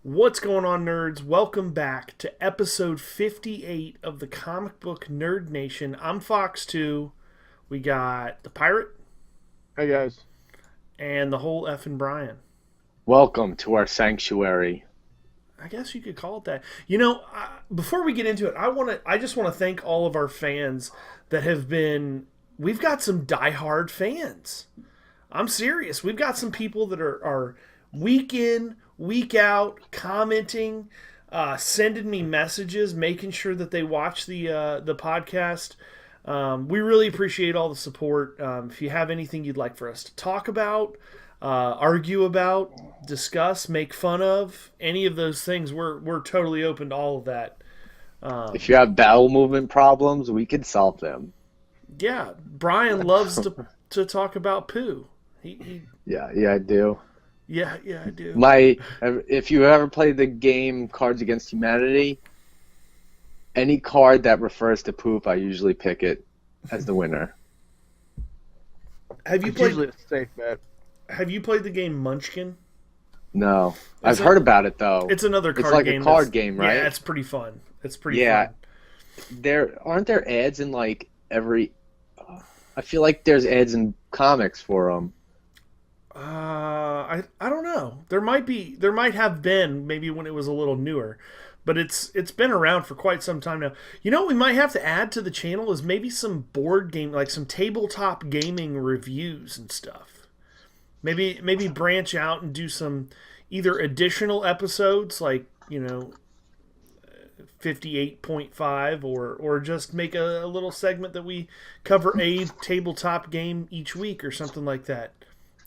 What's going on, nerds? Welcome back to episode 58 of the Comic Book Nerd Nation. I'm Fox2. We got the Pirate Hey guys. and the whole effing Brian. Welcome to our sanctuary. I guess you could call it that. Before we get into it, I just want to thank all of our fans that have been. We've got some diehard fans. I'm serious. We've got some people that are week in, week out, commenting, sending me messages, making sure that they watch the podcast. We really appreciate all the support. If you have anything you'd like for us to talk about, argue about, discuss, make fun of, any of those things, we're totally open to all of that. If you have bowel movement problems, we can solve them. Yeah, Brian loves to talk about poo. Yeah, I do. Yeah, I do. If you ever played the game Cards Against Humanity, any card that refers to poop, I usually pick it as the winner. Have you It's played? usually a safe bet. Have you played the game Munchkin? No, I've heard about it though. It's another card It's like game. a card game, right? Yeah, it's pretty fun. It's pretty Yeah. fun. Aren't there ads in like every? I feel like there's ads in comics for them. I don't know. There might have been maybe when it was a little newer, but it's been around for quite some time now. You know what we might have to add to the channel is maybe some board game, like some tabletop gaming reviews and stuff. Maybe branch out and do some either additional episodes like 58.5 or just make a little segment that we cover a tabletop game each week or something like that.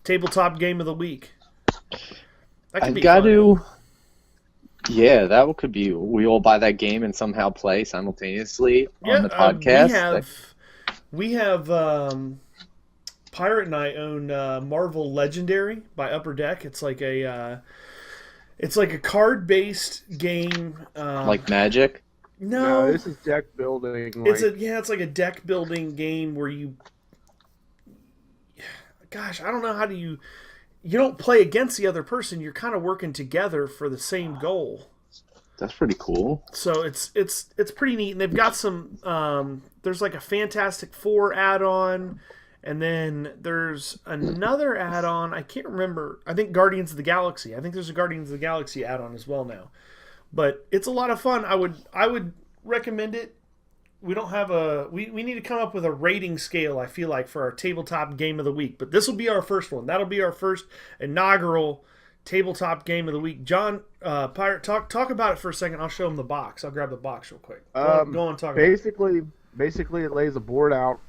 Tabletop game of the week. That could I've be got fun. to. Yeah, could be. We all buy that game and somehow play simultaneously on the podcast. We have Pirate and I own Marvel Legendary by Upper Deck. It's like a card-based game. Like Magic. No, this is deck building. it's like a deck building game where you. Gosh, I don't know how do you don't play against the other person. You're kind of working together for the same goal. That's pretty cool. So it's pretty neat, and they've got some. There's like a Fantastic Four add-on, and then there's another add-on. I can't remember. I think Guardians of the Galaxy. I think there's a Guardians of the Galaxy add-on as well now. But it's a lot of fun. I would recommend it. We don't have we need to come up with a rating scale, I feel like, for our tabletop game of the week. But this will be our first one. That'll be our first inaugural tabletop game of the week. John, Pirate, talk about it for a second. I'll show him the box. I'll grab the box real quick. Go on, talk about it. Basically, it lays a board out,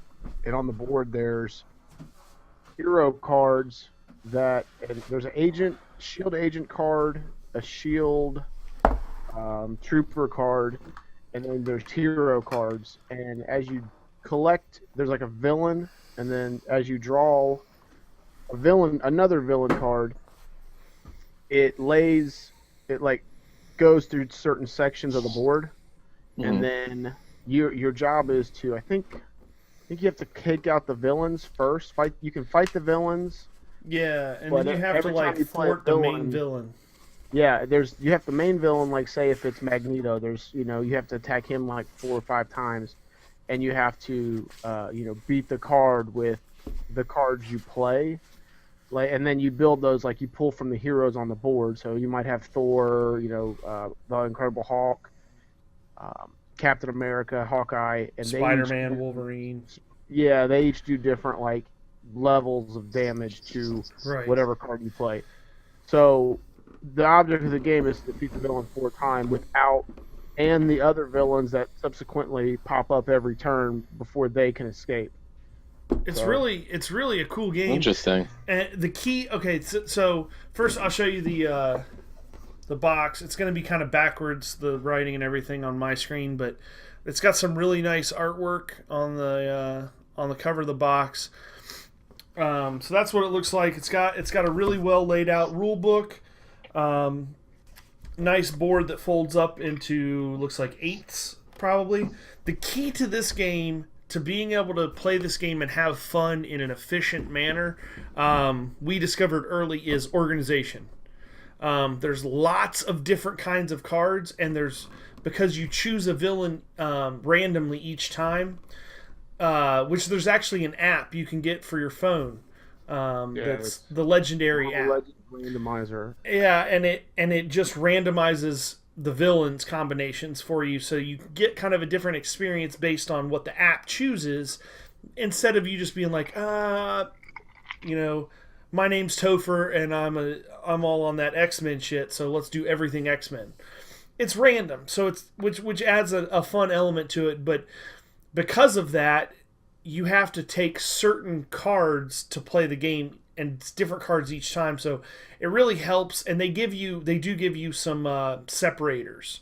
and on the board there's hero cards and there's an shield agent card, a shield trooper card, and then there's hero cards. And as you collect, there's like a villain, and then as you draw another villain card, it goes through certain sections of the board, and then your job is to, I think you have to take out the villains first. You can fight the villains. Yeah, and then you have to every time you play a thwart the main villain. Yeah, you have the main villain, like say if it's Magneto, you have to attack him like 4 or 5 times, and you have to beat the card with the cards you play, and then you build those, like you pull from the heroes on the board. So you might have Thor, the Incredible Hulk, Captain America, Hawkeye, and Spider-Man, Wolverine. Yeah, they each do different like levels of damage to whatever card you play. So the object of the game is to defeat the villain 4 times and the other villains that subsequently pop up every turn before they can escape. It's really a cool game. Interesting. And the key, okay, so first I'll show you the box. It's going to be kind of backwards, the writing and everything on my screen, but it's got some really nice artwork on the cover of the box. So that's what it looks like. It's got a really well laid out rule book. Nice board that folds up into, looks like 8ths probably. The key to this game, to being able to play this game and have fun in an efficient manner, we discovered early, is organization. There's lots of different kinds of cards, and because you choose a villain randomly each time, which there's actually an app you can get for your phone. That's the Legendary app. Legend randomizer. Yeah, and it just randomizes the villains combinations for you, so you get kind of a different experience based on what the app chooses, instead of you just being like, my name's Topher and I'm all on that X-Men shit, so let's do everything X-Men. It's random, so it's which adds a fun element to it, but because of that, you have to take certain cards to play the game, and it's different cards each time, so it really helps. And they do give you some separators,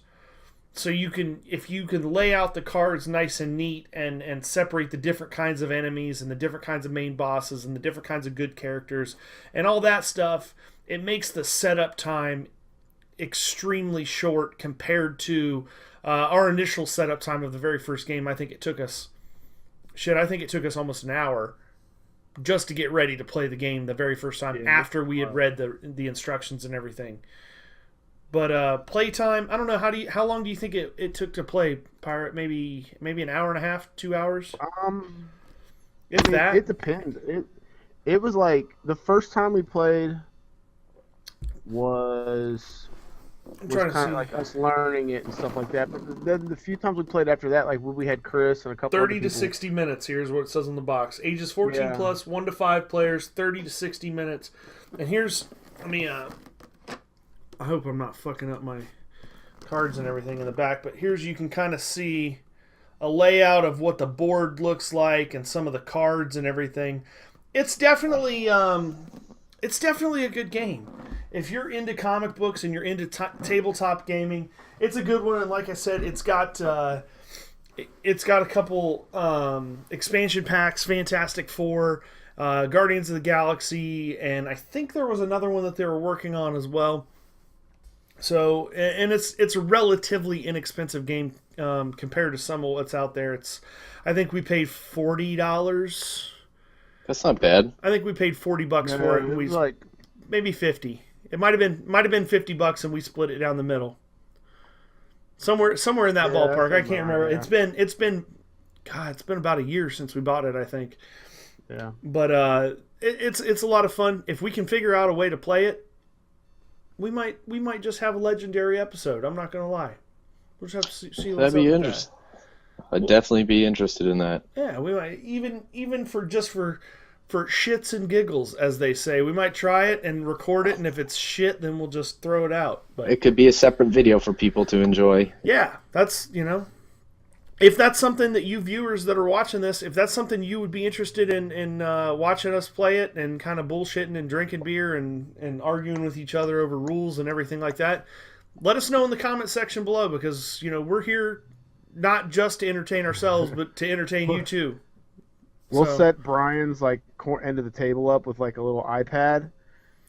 so if you can lay out the cards nice and neat and separate the different kinds of enemies and the different kinds of main bosses and the different kinds of good characters and all that stuff, it makes the setup time extremely short compared to our initial setup time of the very first game. I think it took us almost an hour just to get ready to play the game the very first time, after we had read the instructions and everything. But playtime, I don't know, how long do you think it took to play Pirate? Maybe an hour and a half, 2 hours? It depends. It was like the first time we played was kind of like us learning it and stuff like that. But then the few times we played after that, like we had Chris and a couple 30 other to people. 60 minutes. Here's what it says on the box. Ages 14 plus, 1 to 5 players, 30 to 60 minutes. And I hope I'm not fucking up my cards and everything in the back, but you can kind of see a layout of what the board looks like and some of the cards and everything. It's definitely a good game. If you're into comic books and you're into tabletop gaming, it's a good one. And like I said, it's got a couple expansion packs: Fantastic Four, Guardians of the Galaxy, and I think there was another one that they were working on as well. So, and it's a relatively inexpensive game compared to some of what's out there. I think we paid $40. That's not bad. I think we paid $40 for it, and we maybe 50. It might have been $50, and we split it down the middle. Somewhere in that ballpark. I can't remember. Yeah. It's been about a year since we bought it, I think. Yeah. But it's a lot of fun. If we can figure out a way to play it, we might just have a legendary episode. I'm not gonna lie. We'll just have to see what's That'd be interesting. I'd definitely be interested in that. Yeah, we might even for shits and giggles, as they say. We might try it and record it, and if it's shit, then we'll just throw it out. But it could be a separate video for people to enjoy. Yeah, that's, if that's something that you viewers that are watching this, if that's something you would be interested in watching us play it and kind of bullshitting and drinking beer and arguing with each other over rules and everything like that, let us know in the comment section below, because, we're here not just to entertain ourselves, but to entertain you too. We'll set Brian's end of the table up with a little iPad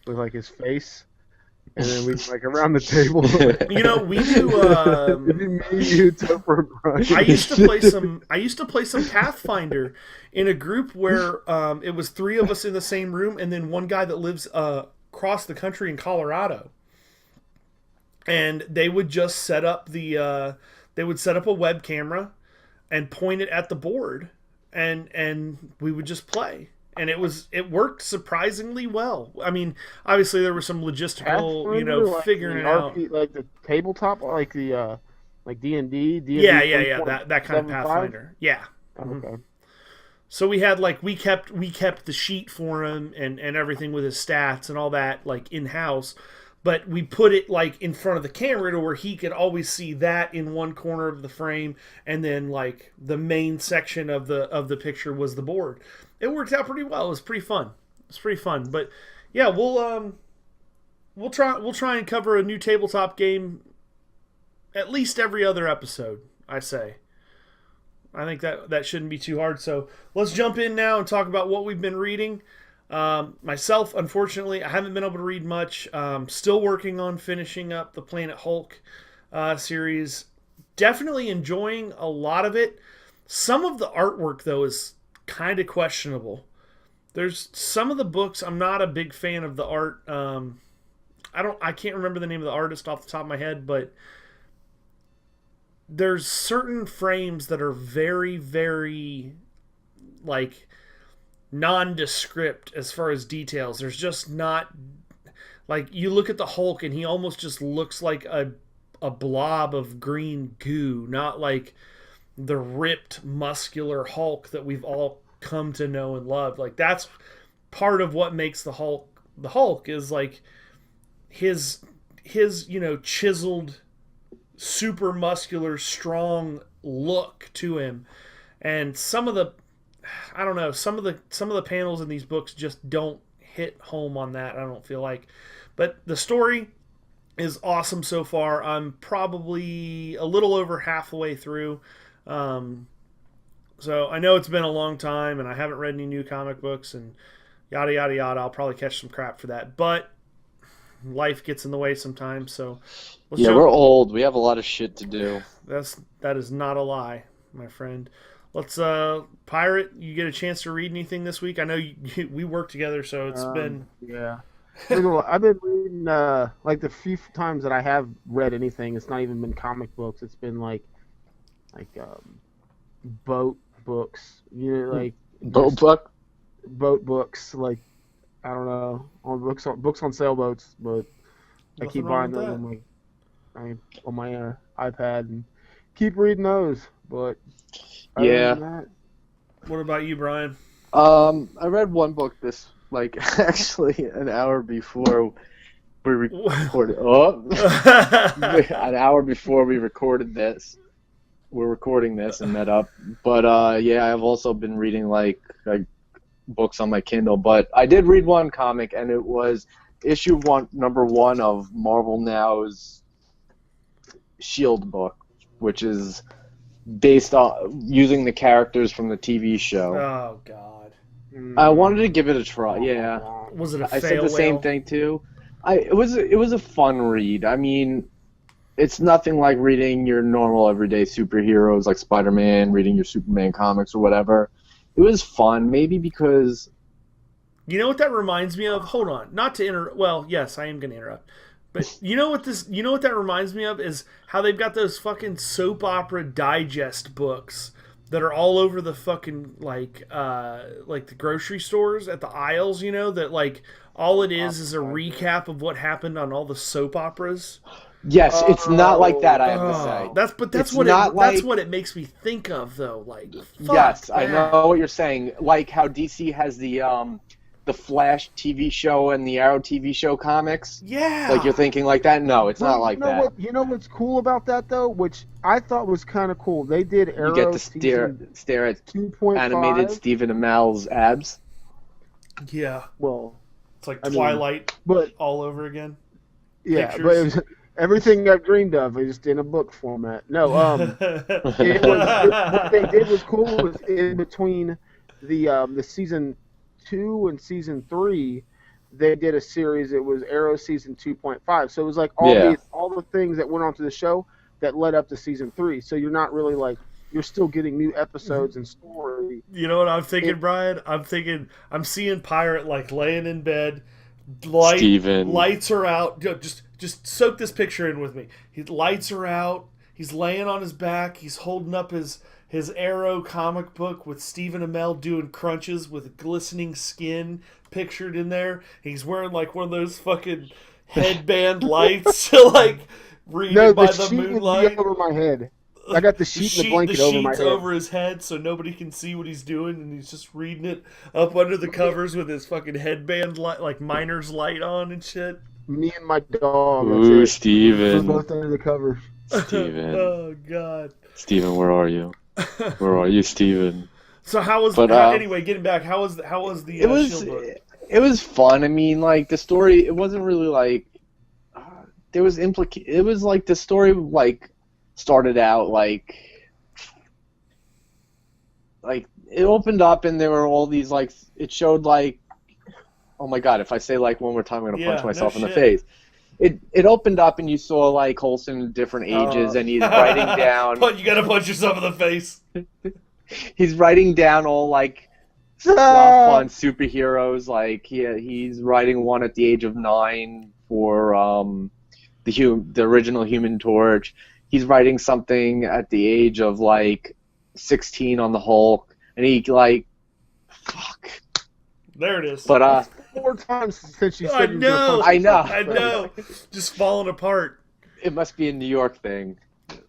with his face, and then we around the table. We do. Me, you, Topher, and Brian. I used to play some Pathfinder in a group where it was 3 of us in the same room, and then one guy that lives across the country in Colorado. And they would just set up a web camera and point it at the board. And we would just play, and it worked surprisingly well. I mean, obviously there was some logistical, figuring it out, like the tabletop, like the D&D. Yeah, that kind of Pathfinder. Yeah. Okay. So we had we kept the sheet for him and everything with his stats and all that in house. But we put it in front of the camera to where he could always see that in one corner of the frame, and then the main section of the picture was the board. It worked out pretty well. It was pretty fun. But yeah, we'll try and cover a new tabletop game at least every other episode, I say. I think that shouldn't be too hard. So let's jump in now and talk about what we've been reading. Myself, unfortunately, I haven't been able to read much. Still working on finishing up the Planet Hulk series. Definitely enjoying a lot of it. Some of the artwork, though, is kind of questionable. There's some of the books, I'm not a big fan of the art. I can't remember the name of the artist off the top of my head, but there's certain frames that are very, very like nondescript as far as details. There's just not like you look at the Hulk and he almost just looks like a blob of green goo, not like the ripped muscular Hulk that we've all come to know and love. Like that's part of what makes the Hulk is like his chiseled, super muscular, strong look to him. And some of the panels in these books just don't hit home on that, I don't feel like. But the story is awesome so far. I'm probably a little over half the way through. So I know it's been a long time and I haven't read any new comic books and yada yada yada. I'll probably catch some crap for that. But life gets in the way sometimes, so we're old. We have a lot of shit to do. That is not a lie, my friend. Let's Pirate, you get a chance to read anything this week? I know we work together, so it's been I've been reading like the few times that I have read anything, it's not even been comic books. It's been like boat books, like boat books, like I don't know, on books on sailboats, but I keep buying those on my iPad and keep reading those. But yeah. What about you, Brian? I read one book actually an hour before we recorded. An hour before we recorded this. We're recording this and met up. But I've also been reading like books on my Kindle. But I did read one comic, and it was number 1 of Marvel Now's Shield book, which is based on using the characters from the TV show. Oh God! I wanted to give it a try. Yeah. Was it a fail? I said the same thing too. It was a fun read. I mean, it's nothing like reading your normal everyday superheroes like Spider-Man, reading your Superman comics or whatever. It was fun, maybe because. You know what that reminds me of? Hold on, not to interrupt. Well, yes, I am going to interrupt. But you know what that reminds me of is how they've got those fucking soap opera digest books that are all over the fucking like the grocery stores at the aisles, that like all it is a recap of what happened on all the soap operas. Yes, it's not like that, I have to say. That's what it makes me think of though. Like yes, that. I know what you're saying. Like how DC has the Flash TV show and the Arrow TV show comics. Yeah. Like you're thinking like that? No, it's not like that. You know what's cool about that though, which I thought was kind of cool. They did Arrow. You get to stare at 2.5. animated Stephen Amell's abs. Yeah. Well, it's like Twilight, but all over again. Yeah, Pictures. but it was everything I've dreamed of, just in a book format. No, what they did was cool. Was in between the season 2 and season 3, they did a series. It was Arrow season 2.5. So it was like all the things that went on to the show that led up to season 3. So you're not really like, you're still getting new episodes and story. You know what I'm thinking, Brian? I'm seeing Pirate like laying in bed, lights are out. Just soak this picture in with me. Lights are out. He's laying on his back. He's holding up his Arrow comic book with Stephen Amell doing crunches with glistening skin pictured in there. He's wearing like one of those fucking headband lights to like read by the moonlight. Over my head. I got the sheet and the blanket over my head. Over his head so nobody can see what he's doing, and he's just reading it up under the covers with his fucking headband light, like miner's light on and shit. Me and my dog. Ooh, Steven. We're both under the covers. Steven. Oh God. Steven, where are you? Where are you, Steven? So anyway, getting back, how was the Shield book? It was fun. I mean, like the story, it wasn't really like it was like the story like started out like it opened up and there were all these like it showed like, oh my God, if I say like one more time I'm gonna punch myself in the face. It opened up and you saw like Coulson in different ages and he's writing down. But you gotta punch yourself in the face. He's writing down all like fun superheroes. Like he's writing one at the age of 9 for the original Human Torch. He's writing something at the age of like 16 on the Hulk, and he like, fuck. There it is. But 4 times since you I said you were gonna know. post I know. I know. Just falling apart. it must be a New York thing.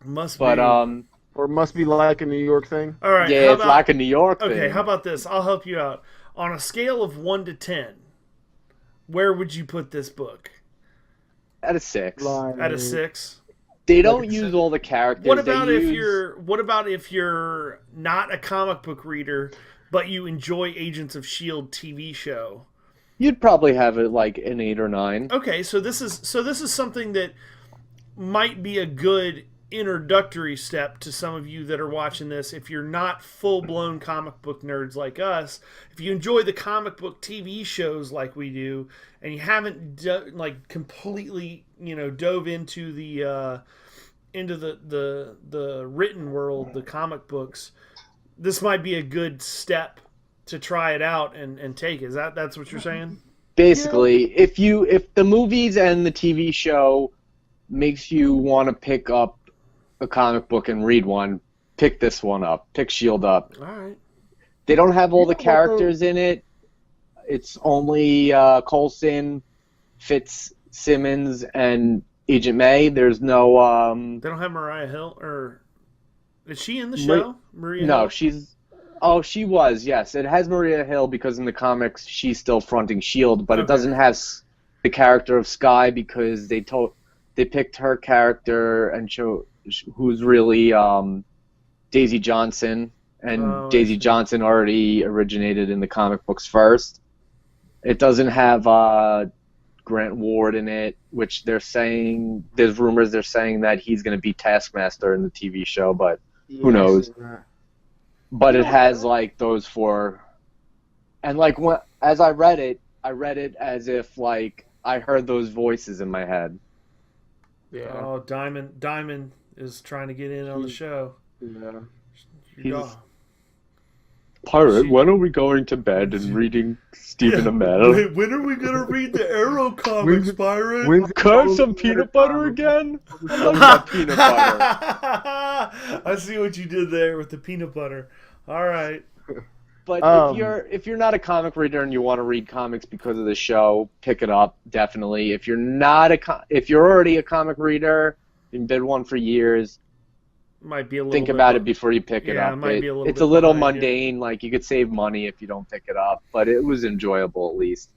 Must But be. Or it must be like a New York thing. All right. yeah, how it's about, like a New York thing. okay, how about this? I'll help you out. On a scale of 1 to 10, where would you put this book? At a 6. At a 6? They don't use all the characters. What about they if use... you're not a comic book reader, but you enjoy Agents of Shield TV show? You'd probably have it like an 8 or 9. Okay, so this is something that might be a good introductory step to some of you that are watching this. If you're not full-blown comic book nerds like us, if you enjoy the comic book TV shows like we do, and you haven't completely dove into the written world, the comic books, this might be a good step to try it out and take. That's what you're saying? Basically, if the movies and the TV show makes you want to pick up a comic book and read one, pick this one up. Pick Shield up. All right. They don't have all the characters in it. It's only Coulson, Fitzsimmons, and Agent May. There's no. They don't have Mariah Hill, or is she in the show? Maria No, Hill? she's. Oh, she was. Yes, it has Maria Hill because in the comics she's still fronting Shield, but it doesn't have the character of Skye because they picked her character and who's really Daisy Johnson, and Daisy Johnson already originated in the comic books first. It doesn't have Grant Ward in it, which there's rumors they're saying that he's going to be Taskmaster in the TV show, but who knows? But it has like those 4, and like as I read it as if like I heard those voices in my head. Yeah. Oh, Diamond is trying to get in on the show. Yeah. Pirate, when are we going to bed and reading Stephen Amell? When are we gonna read the Arrow comics, Pirate? Can I have some peanut butter again? I love that peanut butter. I see what you did there with the peanut butter. All right. But if you're not a comic reader and you want to read comics because of the show, pick it up definitely. If you're not if you're already a comic reader and been one for years, might be a little. Think about it before you pick it up. It might be a little. It's a little mundane. Like you could save money if you don't pick it up, but it was enjoyable at least.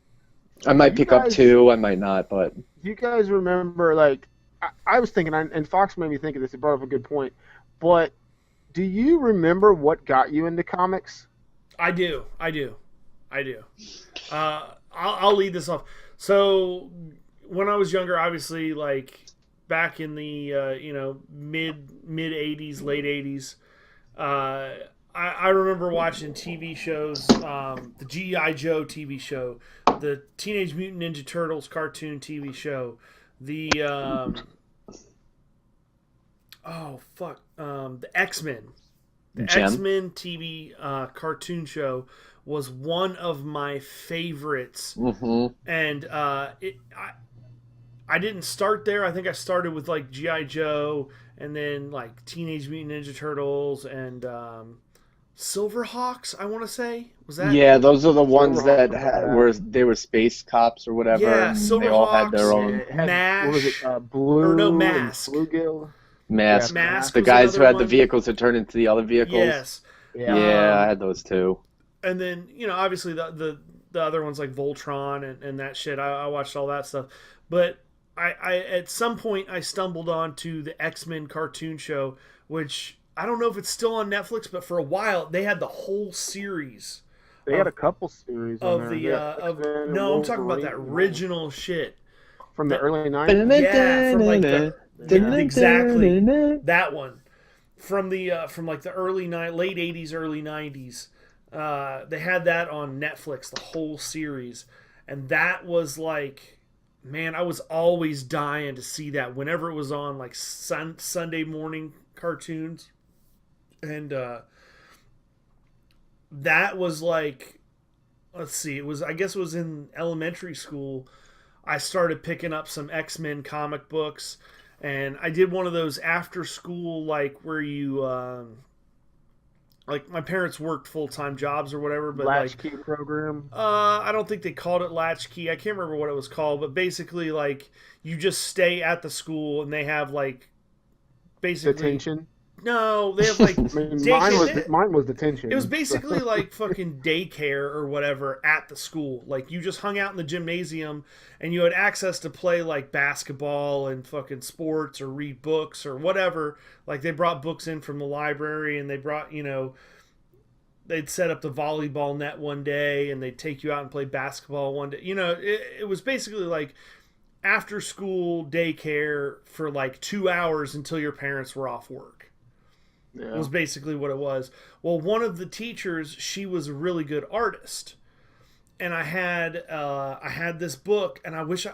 I might pick up 2, I might not, but. Do you guys remember? Like, I was thinking, and Fox made me think of this. It brought up a good point. But do you remember what got you into comics? I do. I'll lead this off. So when I was younger, obviously, like back in the mid 80s, late 80s, I remember watching TV shows, the G.I. Joe TV show, the Teenage Mutant Ninja Turtles cartoon TV show, the the X-Men. The X-Men TV cartoon show was one of my favorites, and I didn't start there. I think I started with like G.I. Joe, and then like Teenage Mutant Ninja Turtles and Silverhawks. I want to say was that. Yeah, those are the ones that were space cops or whatever. Yeah, and Silverhawks. They all had their own. MASH. What was it? Blue. Or no, Mask. Bluegill. Mask. Mask The was guys who another had the one. vehicles that turned into the other vehicles. Yes. Yeah, I had those too. And then obviously the other ones like Voltron and that shit. I watched all that stuff, but I at some point I stumbled onto the X-Men cartoon show, which I don't know if it's still on Netflix, but for a while they had the whole series. They had a couple series of on the there. X-Men, no, I'm talking about that Wolverine, original shit from the early 90s. Yeah, from like exactly that one from the like the late 80s, early 90s. They had that on Netflix, the whole series, and that was like, man, I was always dying to see that whenever it was on like Sunday morning cartoons, and that was like, let's see, I guess it was in elementary school. I started picking up some X-Men comic books, and I did one of those after school, like where you like my parents worked full-time jobs or whatever, but like Latchkey program. I don't think they called it latchkey. I can't remember what it was called, but basically like you just stay at the school and they have like basically Detention. no, they have like I mean, daycare. mine was detention. It was basically like fucking daycare or whatever at the school. Like you just hung out in the gymnasium and you had access to play like basketball and fucking sports or read books or whatever. Like they brought books in from the library and they brought, they'd set up the volleyball net one day and they'd take you out and play basketball one day. It was basically like after school daycare for like 2 hours until your parents were off work. Yeah. Was basically what it was. Well, one of the teachers, she was a really good artist, and I had this book, and I wish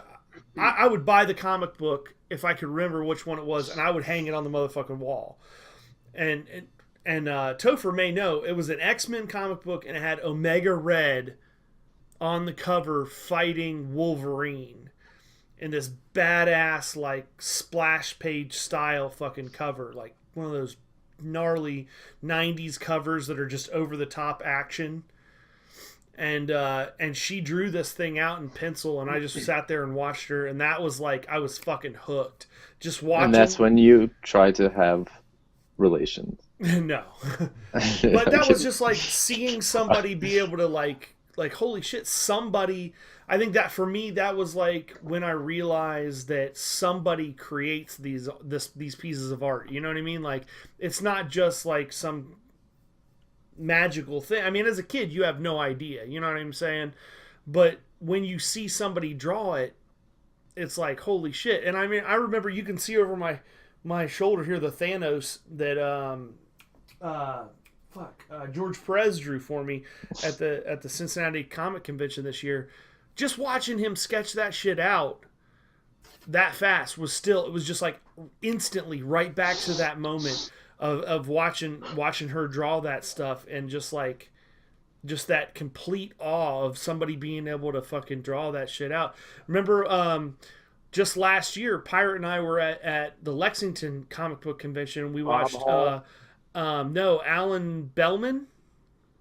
I would buy the comic book if I could remember which one it was, and I would hang it on the motherfucking wall. And Topher may know it was an X-Men comic book, and it had Omega Red on the cover fighting Wolverine in this badass like splash page style fucking cover, like one of those gnarly 90s covers that are just over the top action, and she drew this thing out in pencil and I just sat there and watched her, and that was like I was fucking hooked just watching. And that's when you try to have relations. No. But that was just like seeing somebody be able to like holy shit, somebody. I think that for me that was like when I realized that somebody creates these pieces of art. You know what I mean? Like it's not just like some magical thing. I mean, as a kid you have no idea, you know what I'm saying? But when you see somebody draw it, it's like holy shit. And I mean, I remember, you can see over my shoulder here the Thanos that George Perez drew for me at the Cincinnati Comic Convention this year. Just watching him sketch that shit out that fast it was just like instantly right back to that moment of watching her draw that stuff, and just that complete awe of somebody being able to fucking draw that shit out. Remember, just last year, Pirate and I were at the Lexington Comic Book Convention, and we watched Alan Bellman.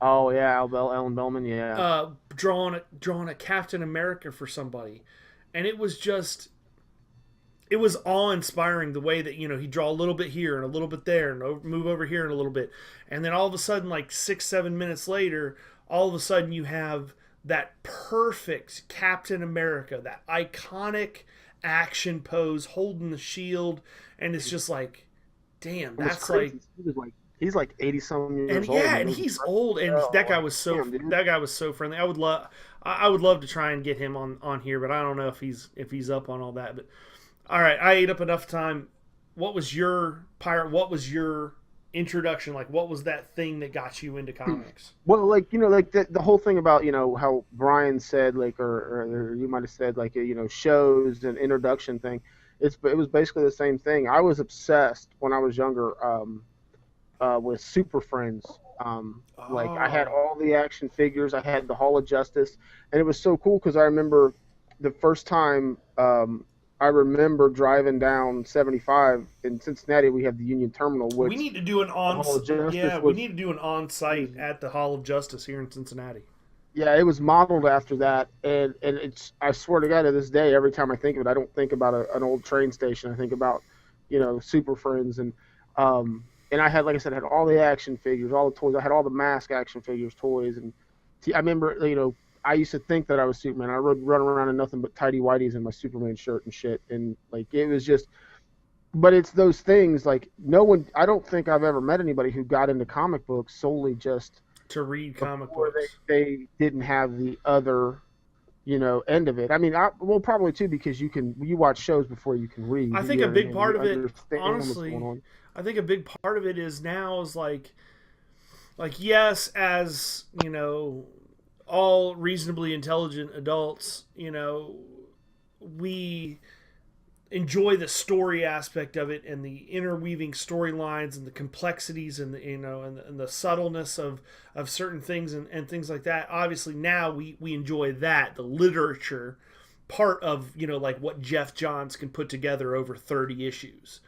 Oh yeah, Alan Bellman, yeah. Drawing a Captain America for somebody, and it was awe-inspiring the way that he'd draw a little bit here and a little bit there and move over here and a little bit, and then all of a sudden, like 6-7 minutes later, all of a sudden you have that perfect Captain America, that iconic action pose holding the shield, and it's just like, damn, that's like. He's like 80-some years and old. Yeah, and he's old, and that guy was so friendly. I would love to try and get him on here, but I don't know if he's up on all that. But all right, I ate up enough time. What was your introduction? Like, what was that thing that got you into comics? Well, like the whole thing about how Brian said, like, or you might have said, like, shows and introduction thing. It was basically the same thing. I was obsessed when I was younger. With Super Friends. Like I had all the action figures. I had the Hall of Justice, and it was so cool because I remember the first time I remember driving down 75 in Cincinnati. We have the Union Terminal. Which we need to do an we need to do an on-site at the Hall of Justice here in Cincinnati. Yeah, it was modeled after that, and it's. I swear to God, to this day, every time I think of it, I don't think about an old train station. I think about Super Friends and I had, like I said, I had all the action figures, all the toys. I had all the Mask action figures, toys, and I remember, I used to think that I was Superman. I would run around in nothing but tidy whities and my Superman shirt and shit, and like it was just. But it's those things, like no one. I don't think I've ever met anybody who got into comic books solely just to read comic books. They didn't have the other, end of it. I mean, probably too, because you watch shows before you can read. I think a big part of it, honestly. I think a big part of it is now is like yes, as all reasonably intelligent adults, we enjoy the story aspect of it and the interweaving storylines and the complexities and the and the subtleness of certain things and things like that. Obviously now we enjoy that, the literature part of, you know, like what Jeff Johns can put together over 30 issues.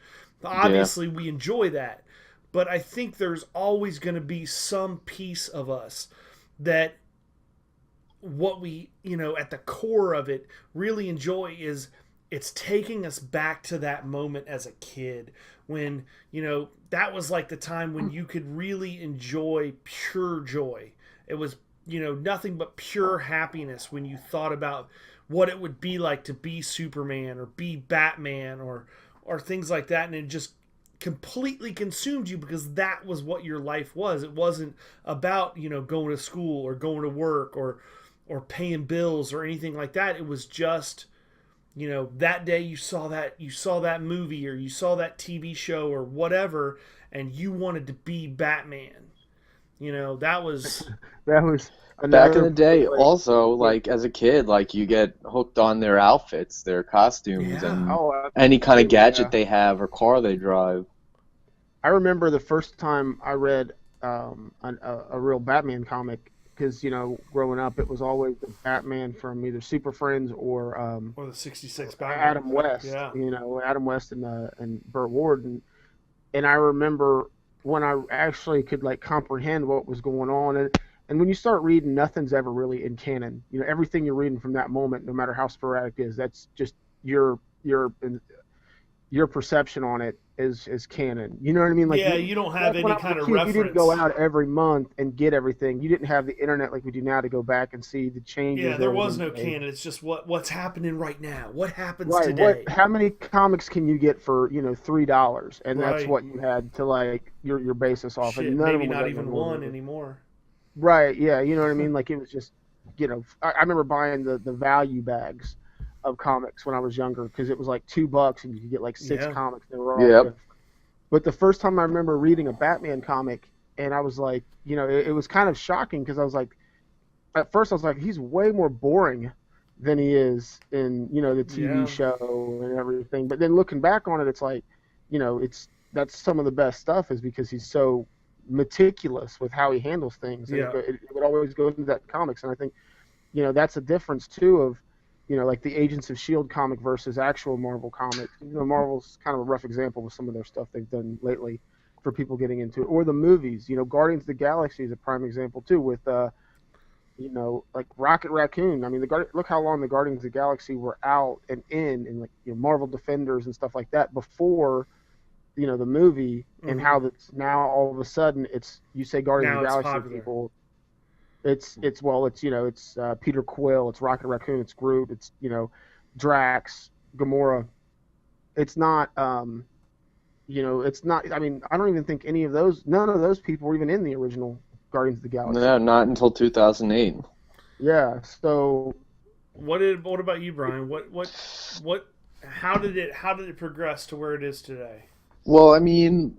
Obviously, we enjoy that, but I think there's always going to be some piece of us that what we, you know, at the core of it really enjoy is it's taking us back to that moment as a kid when, you know, that was like the time when you could really enjoy pure joy. It was, you know, nothing but pure happiness when you thought about what it would be like to be Superman or be Batman or things like that, and it just completely consumed you because that was what your life was. It wasn't about, you know, going to school or going to work or paying bills or anything like that. It was just, you know, that day you saw that movie or you saw that TV show or whatever, and you wanted to be Batman. You know, that was back in the day. Also, like as a kid, like you get hooked on their outfits, their costumes, and any kind of gadget they have or car they drive. I remember the first time I read a real Batman comic. Because, you know, growing up, it was always the Batman from either Super Friends or the '66 Batman. Adam West. Yeah. You know, Adam West and Burt Ward, and I remember when I actually could like comprehend what was going on, and when you start reading, nothing's ever really in canon. You know, everything you're reading from that moment, no matter how sporadic it is, that's just your perception on it is canon. You know what I mean? Like, yeah, you don't have any kind of reference. You didn't go out every month and get everything. You didn't have the internet like we do now to go back and see the changes. Yeah, there was no canon. It's just what's happening right now. What happens today? How many comics can you get for, you know, $3? And that's what you had to like your basis off. Shit, and maybe not even one anymore. Right? Yeah, you know what I mean. Like it was just, you know, I remember buying the value bags of comics when I was younger because it was like $2 and you could get like 6 comics. They were all good. But the first time I remember reading a Batman comic, and I was like, you know, it was kind of shocking because I was like, at first I was like, he's way more boring than he is in, you know, the TV show and everything. But then looking back on it, it's like, you know, that's some of the best stuff is because he's so meticulous with how he handles things. And it would always go into that comics, and I think, you know, that's a difference too of, you know, like the Agents of S.H.I.E.L.D. comic versus actual Marvel comics. You know, Marvel's kind of a rough example with some of their stuff they've done lately for people getting into it. Or the movies. You know, Guardians of the Galaxy is a prime example, too, with, you know, like Rocket Raccoon. I mean, look how long the Guardians of the Galaxy were out and like, you know, Marvel Defenders and stuff like that before, you know, the movie, and how that's now all of a sudden you say Guardians of the Galaxy popular. people. It's you know, it's Peter Quill, it's Rocket Raccoon, it's Groot, it's, you know, Drax, Gamora. It's not, you know, it's not. I mean, I don't even think none of those people were even in the original Guardians of the Galaxy. No, not until 2008. Yeah. So. What about you, Brian? How did it progress to where it is today? Well, I mean,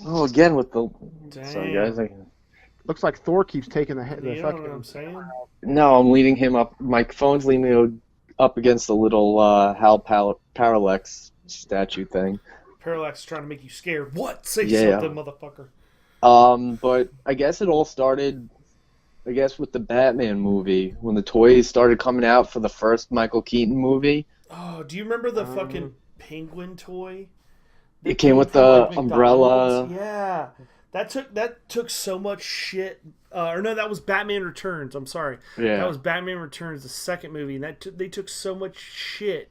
again with the. Dang. Sorry, guys. Looks like Thor keeps taking the You know fucking. what I'm saying? No, I'm leading him up. My phone's leading me up against the little Hal Parallax statue thing. Parallax is trying to make you scared. What? Say something, motherfucker. But I guess it all started, with the Batman movie when the toys started coming out for the first Michael Keaton movie. Oh, do you remember the fucking penguin toy? It came with the umbrella. Yeah. That took so much shit. Or no, that was Batman Returns. I'm sorry. Yeah. That was Batman Returns, the second movie, and they took so much shit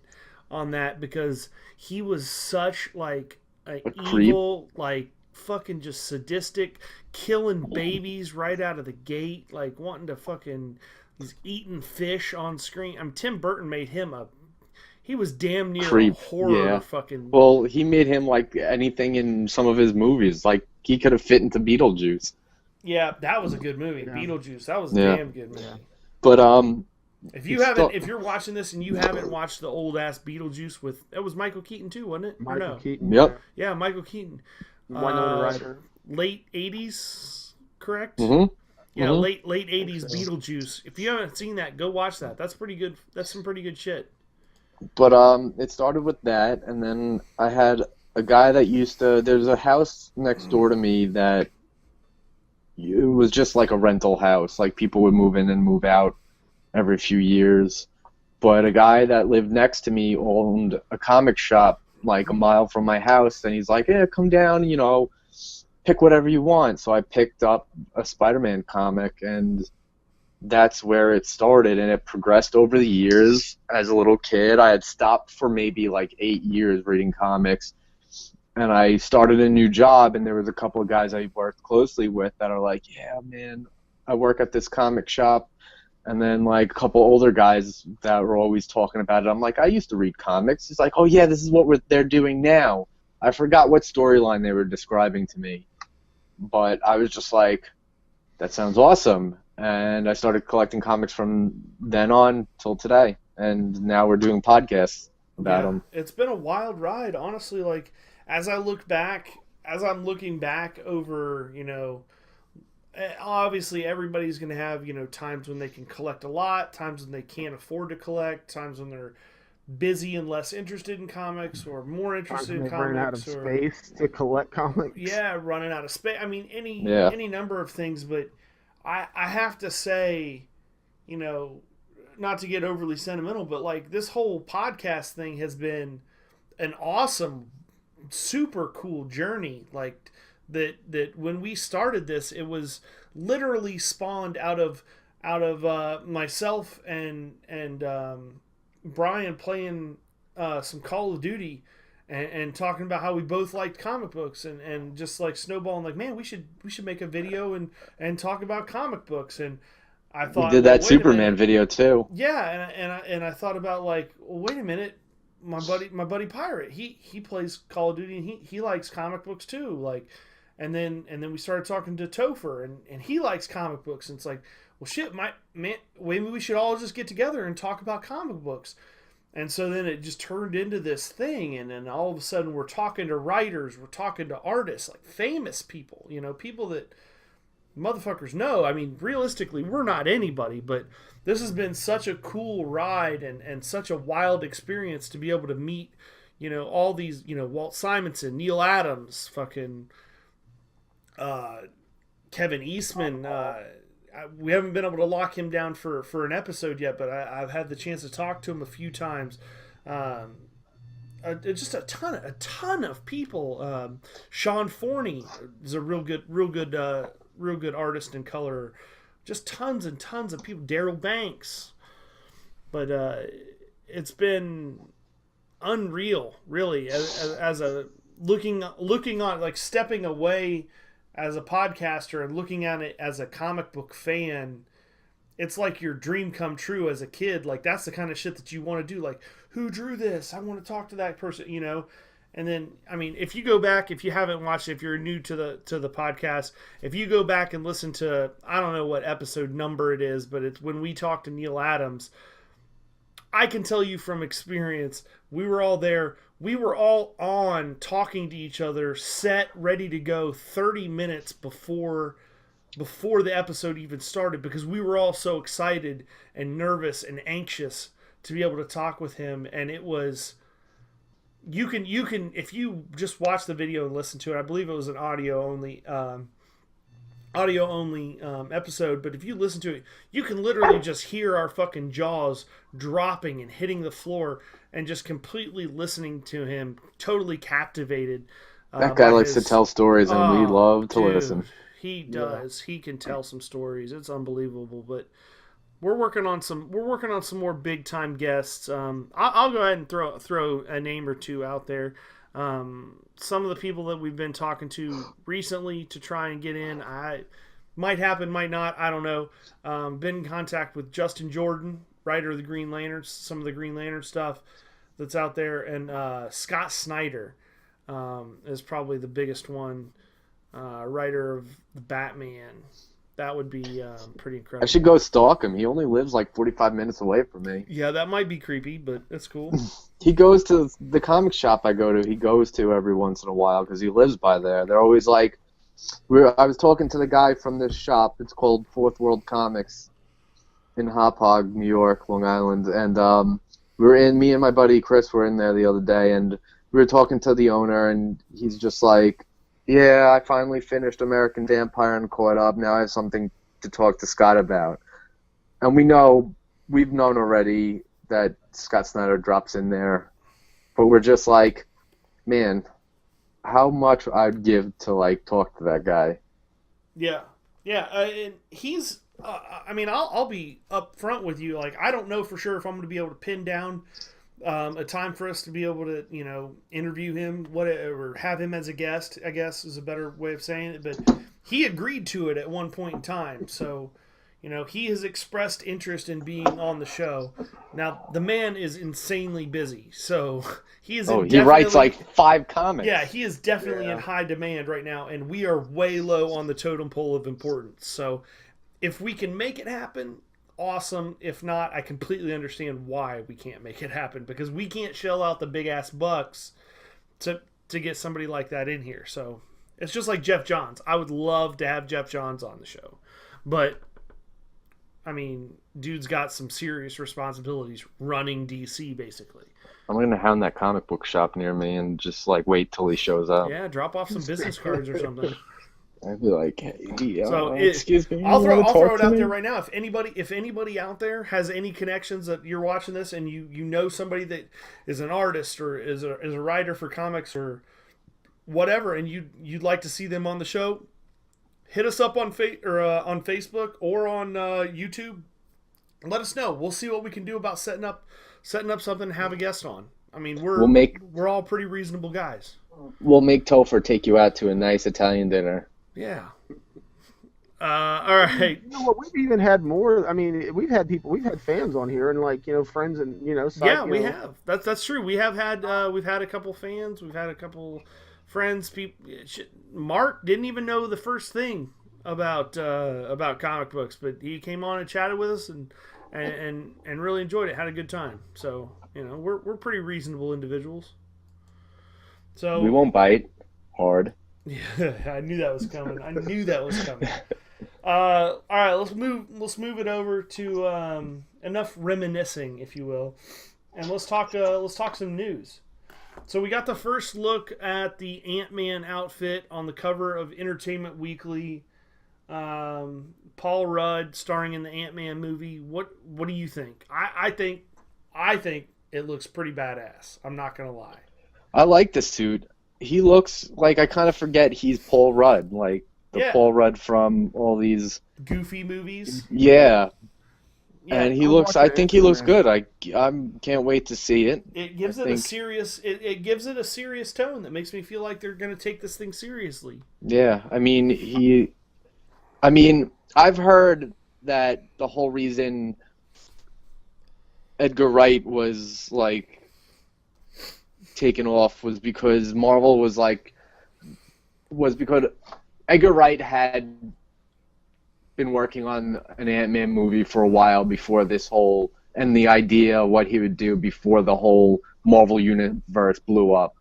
on that because he was such like an evil, like fucking just sadistic, killing babies right out of the gate, like wanting to fucking. He's eating fish on screen. I mean, Tim Burton made him he was damn near a horror fucking. Well, he made him like anything in some of his movies. Like he could have fit into Beetlejuice. Yeah, that was a good movie. Yeah. Beetlejuice. That was a damn good movie. But if you're watching this and you haven't watched the old ass Beetlejuice it was Michael Keaton too, wasn't it? Michael Keaton. Yep. Yeah, Michael Keaton. Winona Ryder. Late 80s, correct? Mm-hmm. Yeah, late 80s Beetlejuice. If you haven't seen that, go watch that. That's pretty good. That's some pretty good shit. But it started with that, and then I had a guy that there's a house next door to me that it was just like a rental house. Like people would move in and move out every few years. But a guy that lived next to me owned a comic shop like a mile from my house, and he's like, "Yeah, come down, pick whatever you want." So I picked up a Spider-Man comic, and that's where it started, and it progressed over the years. As a little kid, I had stopped for maybe like 8 years reading comics, and I started a new job, and there was a couple of guys I worked closely with that are like, "Yeah, man, I work at this comic shop." And then like a couple older guys that were always talking about it. I'm like, "I used to read comics." He's like, "Oh yeah, this is what they're doing now." I forgot what storyline they were describing to me, but I was just like, "That sounds awesome." And I started collecting comics from then on till today, and now we're doing podcasts about them. It's been a wild ride, honestly. Like as I'm looking back over, obviously everybody's going to have, times when they can collect a lot, times when they can't afford to collect, times when they're busy and less interested in comics or more interested in comics. Running out of space to collect comics. Yeah, running out of space. I mean, any number of things, but I have to say, not to get overly sentimental, but like this whole podcast thing has been an awesome, super cool journey. Like that when we started this, it was literally spawned out of myself and Brian playing some Call of Duty and talking about how we both liked comic books and just like snowballing like, man, we should make a video and talk about comic books. And I thought we did that Superman video too. Yeah, and I thought about like, well, wait a minute, my buddy Pirate, he plays Call of Duty and he likes comic books too. Like, and then we started talking to Topher and he likes comic books, and it's like, well, shit, maybe we should all just get together and talk about comic books. And so then it just turned into this thing, and then all of a sudden we're talking to writers, we're talking to artists, like famous people, people that motherfuckers know. I mean, realistically, we're not anybody, but this has been such a cool ride and such a wild experience to be able to meet, all these, Walt Simonson, Neil Adams, fucking Kevin Eastman. We haven't been able to lock him down for an episode yet, but I've had the chance to talk to him a few times. Just a ton of people. Sean Forney is a real good artist and colorer. Just tons and tons of people. Daryl Banks, but it's been unreal, really, as a looking on, like stepping away as a podcaster and looking at it as a comic book fan. It's like your dream come true as a kid. Like that's the kind of shit that you want to do. Like, who drew this? I want to talk to that person, And then, I mean, if you go back, if you haven't watched it, if you're new to the podcast, if you go back and listen to, I don't know what episode number it is, but it's when we talked to Neil Adams. I can tell you from experience, we were all there. We were all on talking to each other, set, ready to go 30 minutes before the episode even started, because we were all so excited and nervous and anxious to be able to talk with him. And it was, you can if you just watch the video and listen to it, I believe it was an audio only episode, but if you listen to it, you can literally just hear our fucking jaws dropping and hitting the floor and just completely listening to him, totally captivated. That guy likes to tell stories, and we love to listen. He does. Yeah. He can tell some stories. It's unbelievable. But we're working on some more big time guests. I'll go ahead and throw a name or two out there. Some of the people that we've been talking to recently to try and get in, might happen, might not, I don't know. Been in contact with Justin Jordan, writer of the Green Lanterns, some of the Green Lantern stuff that's out there, and Scott Snyder is probably the biggest one, writer of the Batman. That would be pretty incredible. I should go stalk him. He only lives like 45 minutes away from me. Yeah, that might be creepy, but it's cool. He goes to the comic shop I go to. He goes to every once in a while because he lives by there. They're always like, I was talking to the guy from this shop. It's called Fourth World Comics in Hop Hog, New York, Long Island. And me and my buddy Chris were in there the other day, and we were talking to the owner, and he's just like, yeah, I finally finished American Vampire and caught up. Now I have something to talk to Scott about. And we've known already that Scott Snyder drops in there, but we're just like, man, how much I'd give to like talk to that guy. Yeah, yeah, and he's. I mean, I'll be up front with you. Like, I don't know for sure if I'm going to be able to pin down a time for us to be able to, interview him, or have him as a guest. I guess is a better way of saying it. But he agreed to it at one point in time, so he has expressed interest in being on the show. Now, the man is insanely busy, so he is. Oh, he writes like 5 comics. Yeah, he is definitely in high demand right now, and we are way low on the totem pole of importance. So, if we can make it happen, awesome. If not, I completely understand why we can't make it happen, because we can't shell out the big ass bucks to get somebody like that in here. So, it's just like Jeff Johns. I would love to have Jeff Johns on the show, but I mean, dude's got some serious responsibilities running DC, basically. I'm going to hound that comic book shop near me and just, like, wait till he shows up. Yeah, drop off some business cards or something. I'd be like, hey, so excuse me. I'll throw it out there right now. If anybody out there has any connections that you're watching this and you know somebody that is an artist or is a writer for comics or whatever, and you'd like to see them on the show, hit us up on on Facebook or on YouTube. Let us know. We'll see what we can do about setting up something to have a guest on. I mean, we're all pretty reasonable guys. We'll make Topher take you out to a nice Italian dinner. Yeah. All right. You know what? We've even had more. I mean, we've had fans on here, and like friends, and we have. That's true. We have had we've had a couple fans. We've had a couple friends. People. Mark didn't even know the first thing about comic books, but he came on and chatted with us and really enjoyed it. Had a good time. So we're pretty reasonable individuals. So we won't bite hard. Yeah, I knew that was coming. All right, let's move it over to enough reminiscing, if you will, and let's talk some news. So we got the first look at the Ant-Man outfit on the cover of Entertainment Weekly. Paul Rudd starring in the Ant-Man movie. What do you think? I think it looks pretty badass. I'm not gonna lie. I like the suit. He looks like, I kind of forget he's Paul Rudd, like Paul Rudd from all these Goofy movies. Yeah. And I think he looks good. I can't wait to see it. It gives it a serious tone that makes me feel like they're going to take this thing seriously. Yeah, I mean, I've heard that the whole reason Edgar Wright was like taken off was because Marvel was because Edgar Wright had been working on an Ant-Man movie for a while before this whole, and the idea of what he would do before the whole Marvel universe blew up.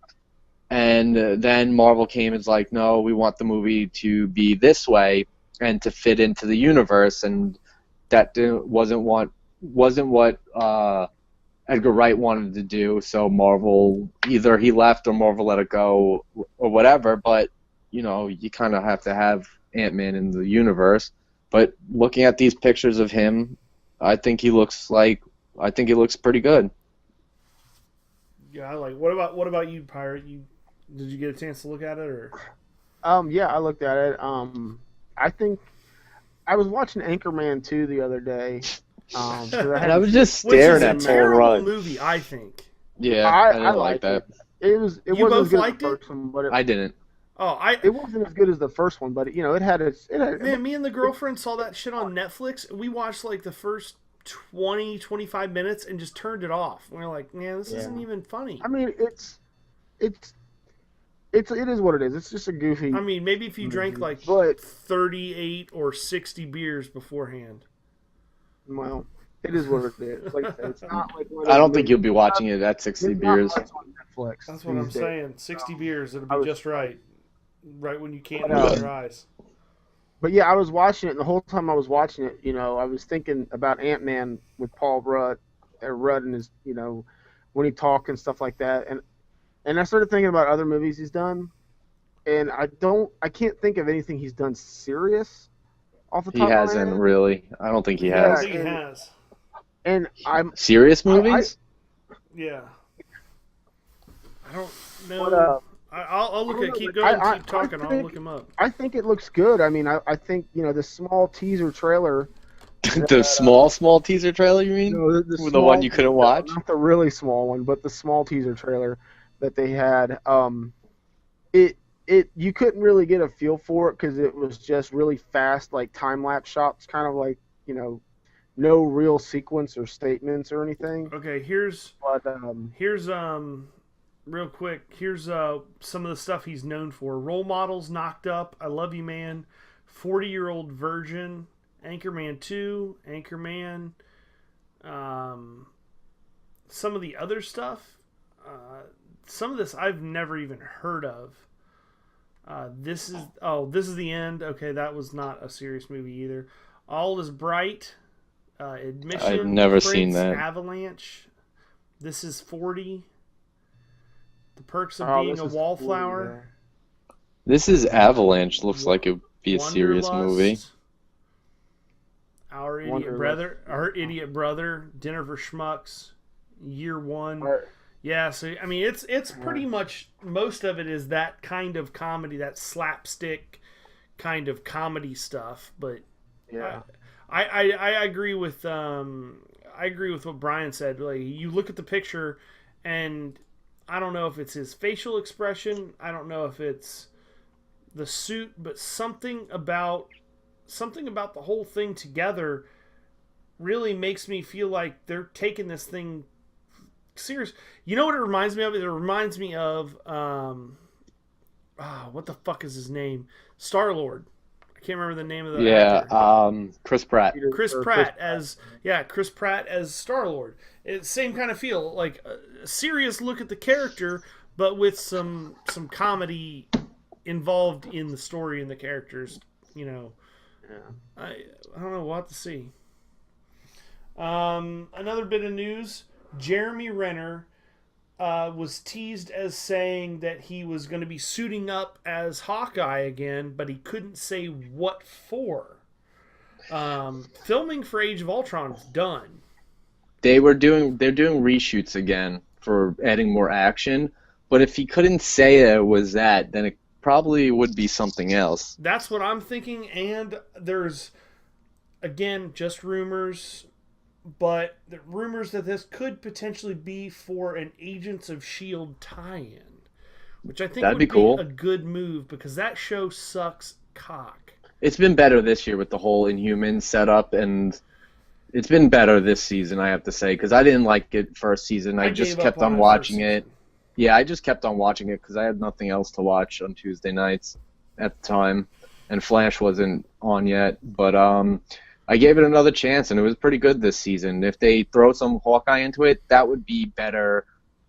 And then Marvel came and was like, no, we want the movie to be this way and to fit into the universe, and that wasn't what Edgar Wright wanted to do, so Marvel, either he left or Marvel let it go or whatever, but, you kind of have to have Ant-Man in the universe. But looking at these pictures of him, I think he looks pretty good. Yeah, what about you, Pirate? Did you get a chance to look at it, or? Yeah, I looked at it. I think I was watching Anchorman 2 the other day. And I was just staring at Paul Rudd. Movie, I think. Yeah, I didn't like that. It wasn't as good as the first one, but I didn't. It wasn't as good as the first one, but it had Man, me and the girlfriend saw that shit on Netflix. We watched like the first 20-25 minutes and just turned it off. We were like, man, this isn't even funny. I mean, it is what it is. It's just a goofy. I mean, maybe if you drank 38 or 60 beers beforehand. Well, it is what it is. Like I said, it's not like I don't think you'll be watching it at 60 beers. On Netflix. That's what I'm saying. 60 beers, it'll be just right. Right when you can't open your eyes. But yeah, I was watching it, and the whole time I was watching it, I was thinking about Ant-Man with Paul Rudd and his, when he talked and stuff like that, and I started thinking about other movies he's done, and I can't think of anything he's done serious off the top of my head. He hasn't really. I don't think he has. I think he has. And Serious movies? Yeah. I don't know. But, I'll look I at don't know, keep but going, I keep talking. I'll think- look him up. I think it looks good. I mean, I think the small teaser trailer. The small teaser trailer, you mean? The one you couldn't watch? Not the really small one, but the small teaser trailer that they had. It you couldn't really get a feel for it because it was just really fast, like time lapse shots, kind of like no real sequence or statements or anything. Okay, here's But real quick. Here's some of the stuff he's known for: Role Models, Knocked Up, I Love You Man, 40-Year-Old Virgin, Anchorman 2, Anchorman. Some of the other stuff. Some of this I've never even heard of. This is the end. Okay, that was not a serious movie either. All Is Bright, Admission. I've never Prince, seen that. Avalanche. This Is 40. The Perks of Oh, Being this a is Wallflower. This is Avalanche. Looks like it would be a serious movie. Wanderlust, Our Idiot Wanderlust. Brother, Our Idiot Brother, Dinner for Schmucks, Year One. Or- Yeah, so I mean, it's pretty much most of it is that kind of comedy, that slapstick kind of comedy stuff. But yeah. I agree with what Brian said. Like, you look at the picture, and I don't know if it's his facial expression. I don't know if it's the suit, but something about the whole thing together really makes me feel like they're taking this thing serious. You know what it reminds me of? It reminds me of what the fuck is his name? Star-Lord. I can't remember the name of the actor. Chris Pratt. Chris Pratt as Star-Lord. It's same kind of feel, like a serious look at the character, but with some comedy involved in the story and the characters. Yeah. I don't know. We'll have to see. Another bit of news: Jeremy Renner was teased as saying that he was going to be suiting up as Hawkeye again, but he couldn't say what for. Filming for Age of Ultron is done. They're doing reshoots again for adding more action. But if he couldn't say it was that, then it probably would be something else. That's what I'm thinking, and there's, again, just rumors, but the rumors that this could potentially be for an Agents of S.H.I.E.L.D. tie-in, which I think That'd would be cool. a good move, because that show sucks cock. It's been better this year with the whole Inhumans setup, and it's been better this season, I have to say, because I didn't like it first season. I just gave up kept on it watching first it. season. Yeah, I just kept on watching it because I had nothing else to watch on Tuesday nights at the time, and Flash wasn't on yet. But I gave it another chance, and it was pretty good this season. If they throw some Hawkeye into it, that would be better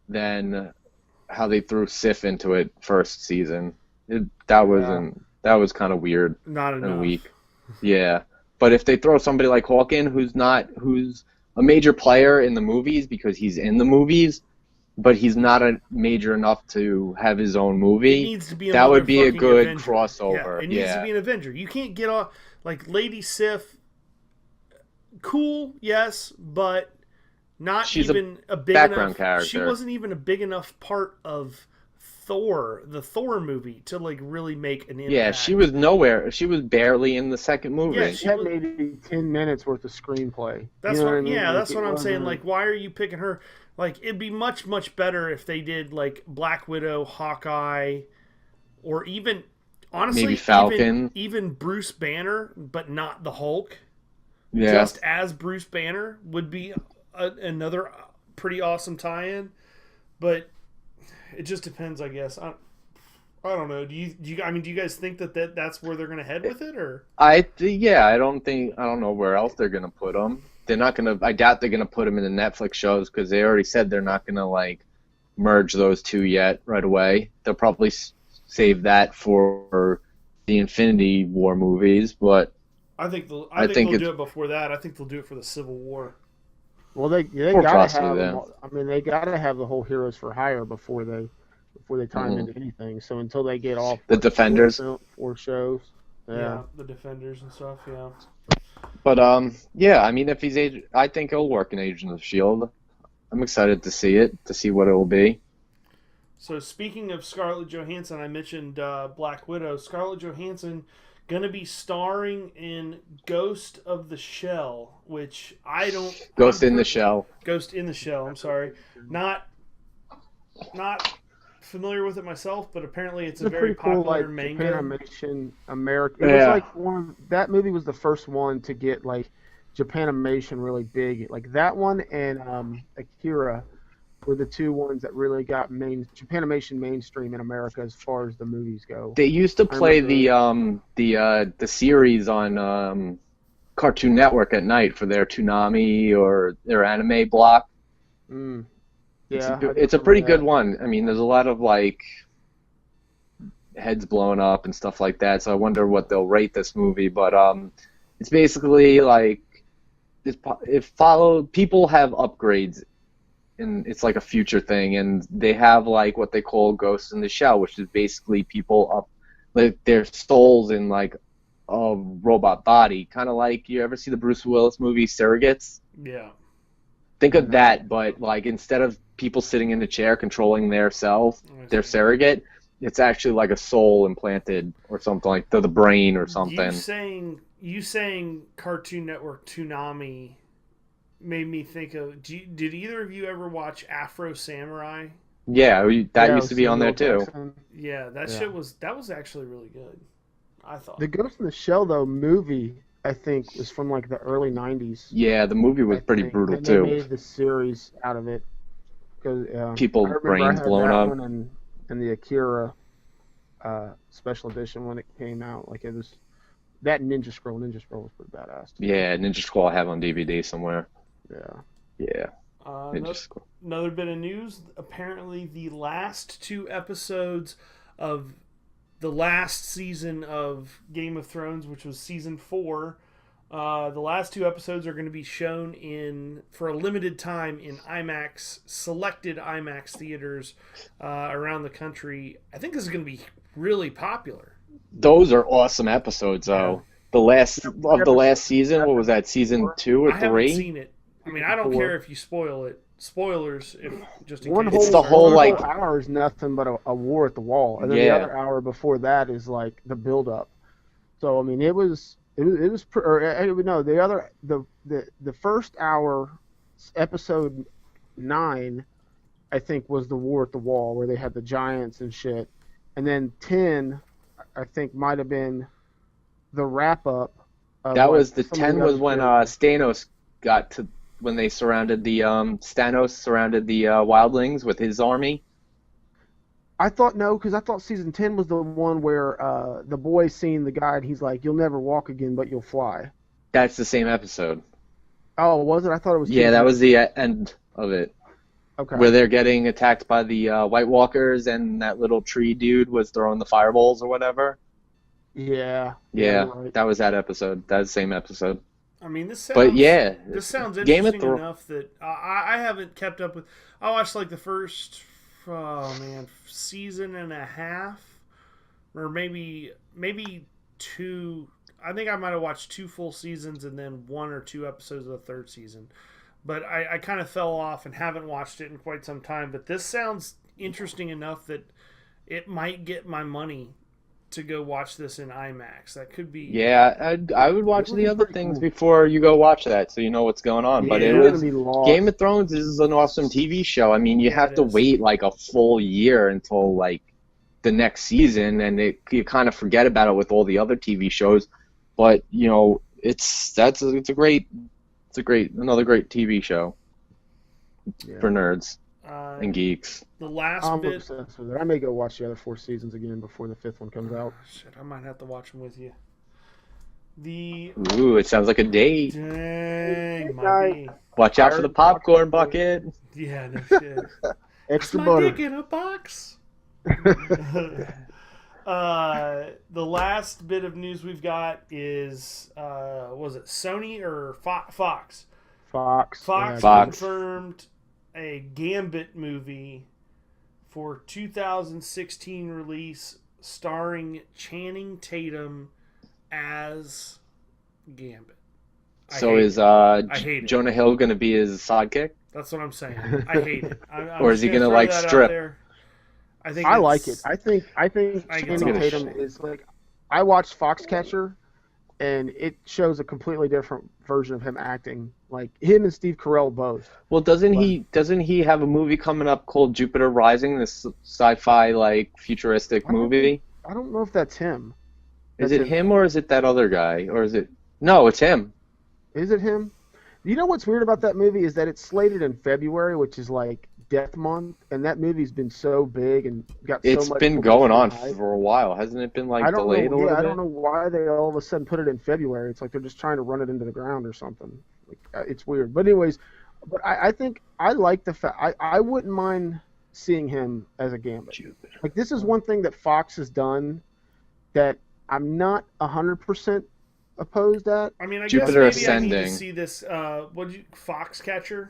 than how they threw Sif into it first season. That was kind of weird Not enough. and weak. Yeah, but if they throw somebody like Hawk in, who's a major player in the movies because he's in the movies, but he's not a major enough to have his own It movie, needs to be a that would be a motherfucking good Avenger. crossover. Yeah, it needs to be an Avenger. You can't get off, like, Lady Sif, cool, yes, but not She's a even a big background enough character. She wasn't even a big enough part of the Thor movie, to like really make an impact. Yeah, she was nowhere. She was barely in the second movie. Yeah, She had maybe 10 minutes worth of screenplay. That's You know what, I mean? yeah, Like, that's it what I'm saying. wasn't- Like, why are you picking her? Like, it'd be much, much better if they did like Black Widow, Hawkeye, or even honestly, Maybe Falcon. even Bruce Banner, but not the Hulk. Yeah. Just as Bruce Banner would be another pretty awesome tie-in, but it just depends, I guess. I don't know. Do you? I mean, do you guys think that that's where they're going to head with it, or? I don't know where else they're gonna put them. They're not gonna. I doubt they're gonna put them in the Netflix shows because they already said they're not gonna like merge those two yet right away. They'll probably save that for the Infinity War movies, but I think they'll think do it before that. I think they'll do it for the Civil War. Well, they Or gotta possibly have. them. I mean, they gotta have the whole Heroes for Hire before they tie them into anything. So until they get off The Defenders. four shows, Yeah, yeah. the Defenders and stuff. Yeah. But yeah, I mean, if he's I think he'll work in Agents of Shield. I'm excited to see it, to see what it will be. So speaking of Scarlett Johansson, I mentioned Black Widow. Scarlett Johansson going to be starring in Ghost of the Shell, which I don't. Ghost in the Shell. Ghost in the Shell. I'm sorry, not familiar with it myself, but apparently it's a very pretty cool, popular like manga. Japanimation America. It Yeah. was like that movie was the first one to get like Japanimation really big. Like that one and Akira were the two ones that really got Japanimation mainstream in America as far as the movies go. They used to I play remember- the series on Cartoon Network at night for their Toonami or their anime block. Mm, It's yeah, it's a pretty good one. I mean, there's a lot of like heads blown up and stuff like that. So I wonder what they'll rate this movie. But it's basically like it follow people have upgrades, and it's like a future thing, and they have like what they call ghosts in the shell, which is basically people up like their souls in like a robot body, kind of like you ever see the Bruce Willis movie Surrogates? Yeah. Think of that, but like instead of people sitting in a chair controlling their self, their surrogate, it's actually like a soul implanted or something like the brain or something. You saying Cartoon Network Toonami made me think of. Did either of you ever watch Afro Samurai? Yeah, that used to be on there Samuel too. Jackson. Yeah, that was actually really good. I thought. The Ghost in the Shell though movie, I think, was from like the early '90s. Yeah, the movie was I pretty think. brutal And too. They made the series out of it because People I remember brains I had blown that up. one and the Akira special edition when it came out. Like it was that Ninja Scroll. Ninja Scroll was pretty badass. Too. Yeah, Ninja Scroll I have on DVD somewhere. Yeah. Yeah, Uh, Ninja another, Scroll. another bit of news. Apparently, the last two episodes of the last season of Game of Thrones, which was season 4, the last two episodes are going to be shown for a limited time in selected IMAX theaters around the country. I think this is going to be really popular. Those are awesome episodes, though. The last season, what was that? Season 2 or I haven't 3? seen it. I mean, I don't care if you spoil it. Spoilers, if just in One case. whole, It's the whole, one like- whole hour is nothing but a war at the wall, and then Yeah. the other hour before that is like the build up. So I mean, it was the first hour, episode 9, I think was the war at the wall where they had the giants and shit, and then 10, I think might have been the wrap up. That was the some of 10 was other when characters. Stanos got to when they surrounded the Stanos surrounded the wildlings with his army. I thought no, because I thought season 10 was the one where the boy seen the guy and he's like, "You'll never walk again, but you'll fly." That's the same episode. Oh, was it? I thought it was. Yeah, season that was the end of it, okay. where they're getting attacked by the White Walkers, and that little tree dude was throwing the fireballs or whatever. Yeah. Yeah, you're right. that was that episode. That was the same episode. I mean, this sounds. But yeah, This sounds Game of interesting Thrones. enough that I haven't kept up with. I watched like the first, season and a half, or maybe 2. I think I might have watched 2 full seasons and then 1 or 2 episodes of the third season. But I kind of fell off and haven't watched it in quite some time. But this sounds interesting enough that it might get my money to go watch this in IMAX. That could be. Yeah, I would watch It would the be other pretty things cool. before you go watch that, so you know what's going on. But Yeah. it You're was gonna be lost. Game of Thrones is an awesome TV show. I mean, you Yeah, have it to is. wait like a full year until like the next season, and you kind of forget about it with all the other TV shows. But you know, it's another great TV show Yeah. for nerds Uh, and geeks. the last I'm bit. obsessed with it. I may go watch the other 4 seasons again before the 5th one comes out. Shit, I might have to watch them with you. The Ooh, it sounds like a date. dang, might Night. be. Watch out for the popcorn bucket. Yeah, no shit. Extra My butter. dick in a box. The last bit of news we've got is was it Sony or Fox? Fox. Fox Fox. confirmed a Gambit movie for 2016 release starring Channing Tatum as Gambit. So hate is I hate it. Jonah Hill going to be his sidekick? That's what I'm saying. I hate it. I'm Or is he just gonna, throw like, that out strip? there. I think I like it. it's- I think I think it's Channing all Tatum shit. is like. I watched Foxcatcher, and it shows a completely different version of him acting. Like him and Steve Carell both. Well, doesn't he have a movie coming up called Jupiter Rising, this sci-fi like futuristic I don't movie? I don't know if that's him. Is That's it him or is it that other guy? Or is it No, it's him. Is it him? You know what's weird about that movie is that it's slated in February, which is like Death Month, and that movie's been so big and got so It's much. been going on publicity. for a while. Hasn't it been like I don't delayed know. a little Yeah, I bit? don't know why they all of a sudden put it in February. It's like they're just trying to run it into the ground or something. Like, it's weird. But anyways, I think I like the fact I wouldn't mind seeing him as a Gambit. Jupiter. Like this is one thing that Fox has done that I'm not 100% opposed at. I mean, I Jupiter guess maybe I need to Ascending. see this. What did you Foxcatcher?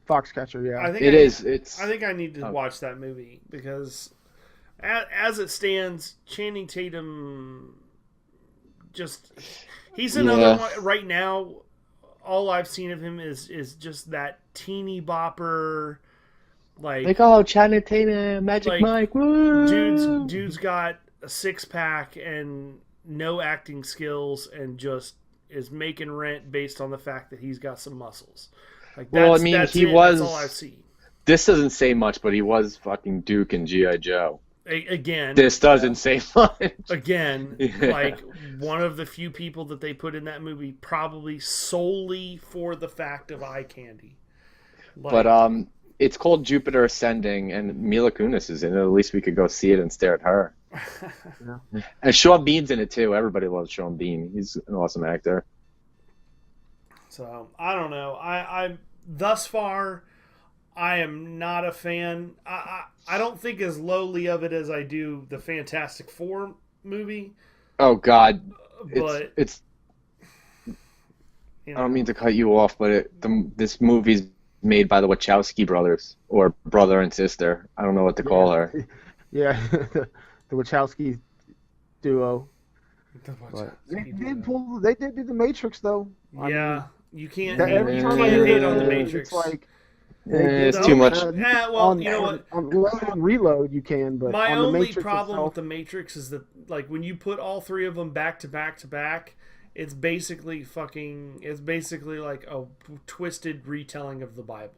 Foxcatcher, yeah. I think It is. It's I think I need to watch that movie because, as it stands, Channing Tatum he's another one right now. All I've seen of him is just that teeny bopper, like Channing Tatum, Magic like, Mike. Woo! dude's got a 6-pack and no acting skills and just is making rent based on the fact that he's got some muscles. Like Well, I that's, mean, that's he it. was- That's all I've seen. This doesn't say much, but he was fucking Duke in G.I. Joe. Again, This doesn't say much. again, Yeah. like one of the few people that they put in that movie, probably solely for the fact of eye candy. Like, But it's called Jupiter Ascending, and Mila Kunis is in it. At least we could go see it and stare at her. And Sean Bean's in it too. Everybody loves Sean Bean. He's an awesome actor. So I don't know. I thus far, I am not a fan. I don't think as lowly of it as I do the Fantastic Four movie, Oh God, but it's. you I know, don't mean to cut you off, but this movie's made by the Wachowski brothers, or brother and sister. I don't know what to call her. Yeah, the Wachowski duo. the They did do the Matrix though. I yeah, mean, you can't. that every You time I can't hear hate that on the name, Matrix. it's like It's No, too much. well, on, you know what? on Load and Reload you can, but My on the only Matrix problem itself, with the Matrix is that, like, when you put all three of them back to back to back, it's basically like a twisted retelling of the Bible.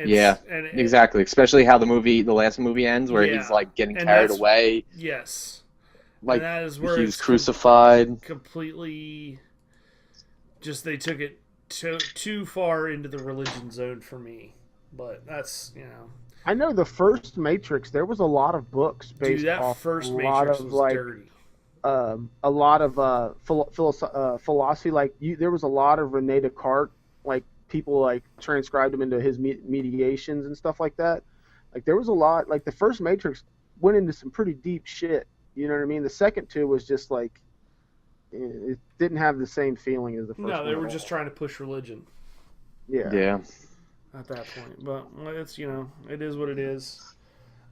Yeah, exactly. Especially how the last movie ends, where Yeah, he's like getting and carried that's- away, Yes. like And that is where he's it's crucified. completely. Just they took it too far into the religion zone for me. But that's, I know the first Matrix. There was a lot of books based dude, that off first a lot Matrix of was like dirty. a lot of philosophy. Like there was a lot of Rene Descartes. Like people like transcribed him into his mediations and stuff like that. Like there was a lot. Like the first Matrix went into some pretty deep shit. You know what I mean? The second two was just like it didn't have the same feeling as the first. No, they one were at just all. trying to push religion Yeah. at that point. But it's it is what it is.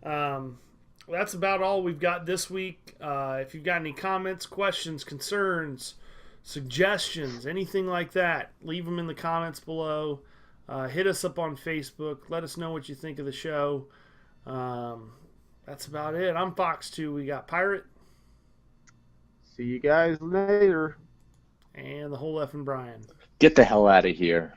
That's about all we've got this week. If you've got any comments, questions, concerns, suggestions, anything like that, leave them in the comments below. Hit us up on Facebook. Let us know what you think of the show. That's about it. I'm Fox2. We got Pirate See you guys later. and the whole effing Brian. Get the hell out of here.